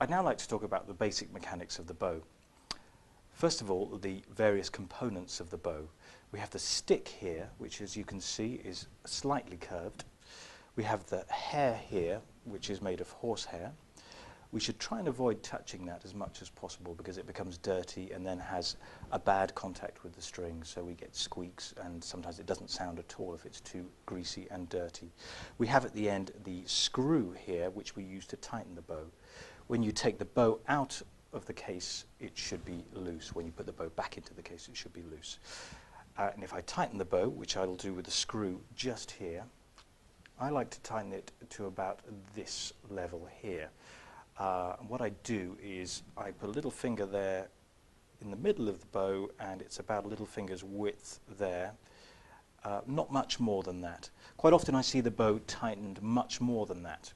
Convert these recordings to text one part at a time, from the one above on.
I'd now like to talk about the basic mechanics of the bow. First of all, the various components of the bow. We have the stick here, which as you can see is slightly curved. We have the hair here, which is made of horsehair. We should try and avoid touching that as much as possible because it becomes dirty and then has a bad contact with the string, so we get squeaks and sometimes it doesn't sound at all if it's too greasy and dirty. We have at the end the screw here, which we use to tighten the bow. When you take the bow out of the case, it should be loose. When you put the bow back into the case, it should be loose. And if I tighten the bow, which I'll do with the screw just here, I like to tighten it to about this level here. And what I do is I put a little finger there in the middle of the bow, and it's about a little finger's width there. Not much more than that. Quite often I see the bow tightened much more than that.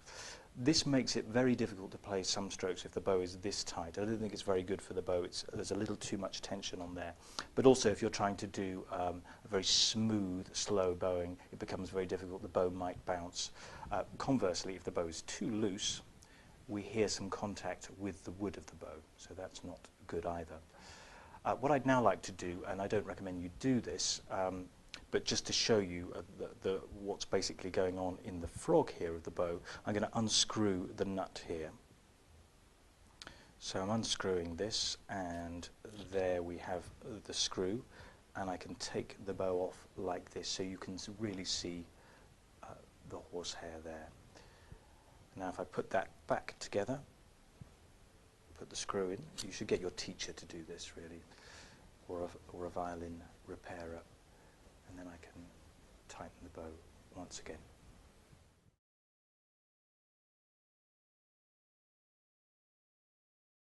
This makes it very difficult to play some strokes if the bow is this tight. I don't think it's very good for the bow. There's a little too much tension on there. But also if you're trying to do a very smooth, slow bowing, it becomes very difficult. The bow might bounce. Conversely, if the bow is too loose, we hear some contact with the wood of the bow, so that's not good either. What I'd now like to do, and I don't recommend you do this, but just to show you what's basically going on in the frog here of the bow, I'm going to unscrew the nut here. So I'm unscrewing this, and there we have the screw, and I can take the bow off like this so you can really see the horsehair there. Now if I put that back together, put the screw in, you should get your teacher to do this really, or a violin repairer, and then I can tighten the bow once again.